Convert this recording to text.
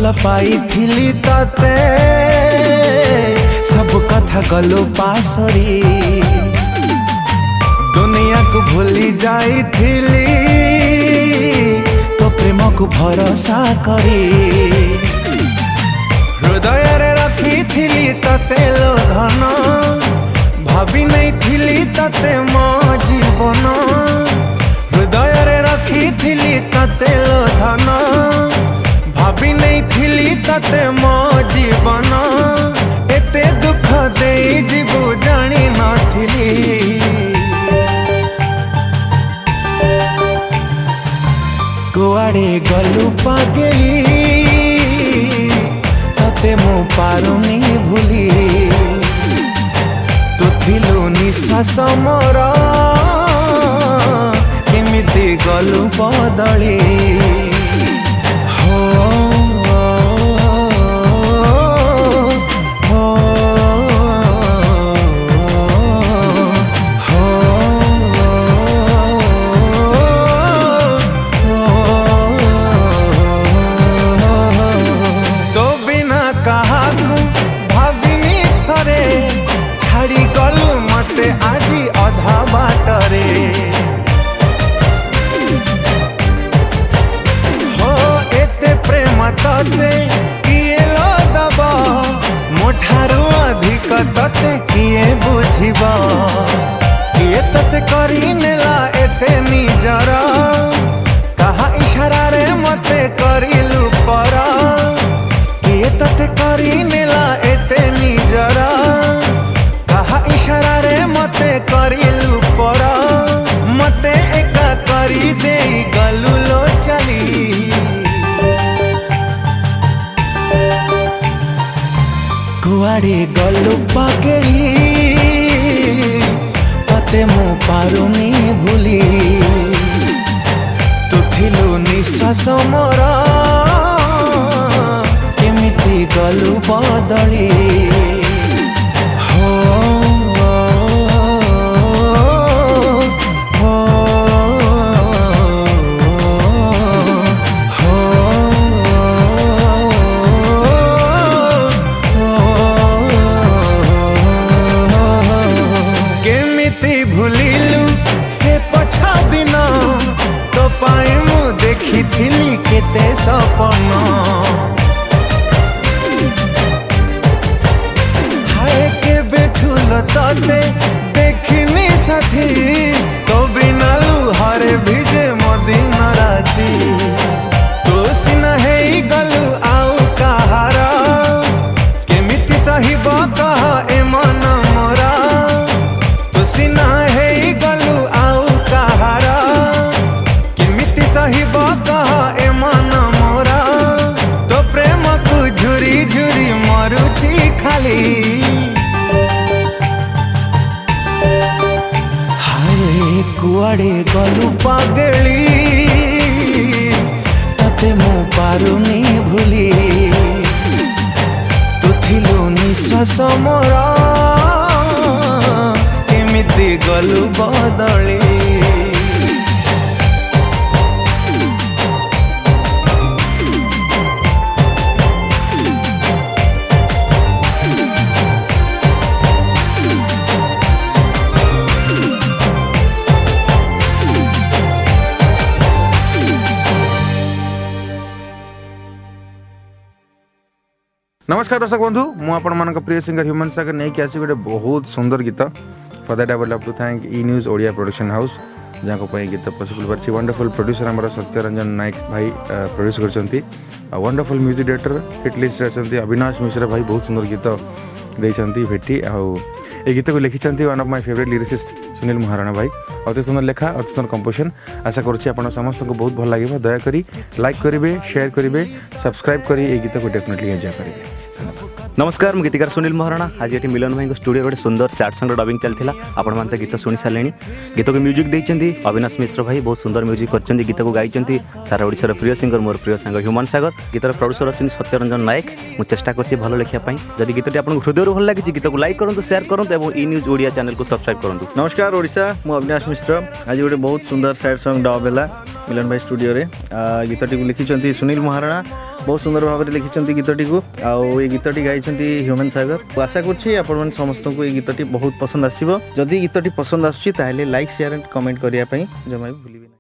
भल पाई थिली तते सब कथा गलो पासरी दुनिया को भूली जाई थिली तो प्रेम को भरोसा करी हृदय रे रखी थिली तते लो धन भाभी नहीं थिली तते मो जीवन हृदय रे रखी थिली तते लो धन भाभी नहीं थिली तते मो जीवन एते दुख दे जीवु जानी नथिली कुआड़े गलु पागली तते मो पारुनी भूली तू थिलु निश्वास मोर केमिति गलु बदली आजी अधा बाटरे हो एते प्रेम तते किए लो दब मोठारू अधिक तते किए बुझिब किए तते करी नेला एते निजर कहा इशारा रे मते करिलु पर किए तते करी नेला एते निजर इशारा रे मते करिलु पर मते एका करी दे गलु लो चली कुआड़े गलु पागली तते मो पारुनी भूली तू थिलु निश्वास मोर केमिति गलु बदली देखी केते सपन हाय के बैठुल तते देखिनी साथी तो बिना लुहारे भिजे मदिन राती तो सिना है गलु आउ कहार केमिति सहिब कह ए मन मोरा तो सिना है गलु आउ कहार केमिति सहिब कह ए मन मोरा तो प्रेम को झुरी झुरी मरुची खाली हाय कुआड़े गलु पागली तते मो पारुनी भूली तू थिलु निश्वास मोर केमिति गलु बदली नमस्कार दर्शक बंधु मुझे प्रिय सिंगर ह्यूमन सागर नहीं कि आसी गोटे बहुत सुंदर गीत for that I would love to thank E news Odia production house जहाँ गीत पॉसिबल कर वंडरफुल प्रोड्यूसर आम सत्यरंजन नायक भाई प्रोड्यूस कर wonderful music director hit list अच्छा अविनाश मिश्रा भाई बहुत सुंदर गीत देती भेटी ये गीत को लिखिं one of my favourite lyricist Sunil Maharana भाई अति सुंदर लेखा अति सुंदर कंपोजिशन आशा करुँच आप समस्त को बहुत भल लगे दयाकोरी लाइक करेंगे शेयर करेंगे सब्सक्राइब करी ये गीत को डेफिनेटली एंजॉय करेंगे। नमस्कार मुझे गीतकार सुनील महाराणा आज ये मिलन भाई स्टूडियो गोटे सुंदर सैड सॉन्ग डबिंग चलता आपण मैंने गीत शुणी सारे गीत को म्यूजिक देती अविनाश मिश्र भाई बहुत सुंदर म्यूजिक कर गीत को गाई सारा ओडिशार प्रिय सिंगर मोर प्रिय सांग ह्यूमन सागर गीतर प्रोड्यूसर अच्छे सत्यरंजन नायक मुझे चेष्टा कर भल लिखापी जब गीतटी आपको हृदय भल लगी गीत को लाइक करूँ शेयर करूँ और ई न्यूज ओडिया चैनल को सब्सक्राइब करूँ। नमस्कार ओडिशा मु अविनाश मिश्र आज गोटे बहुत सुंदर सैड सॉन्ग डब है मिलन भाई स्टूडियो रे गीतटी को लिखिं सुनील महाराणा बहुत सुंदर भाव में लिखिं गीतटी को आउ ये गीतटी गाई ह्यूमन सागर। आशा करुँची आपण समस्त को ये गीतटी बहुत पसंद आसो। जदि गीतटी पसंद आसूँ लाइक शेयर एंड कमेंट करने जमा भी भूलिए।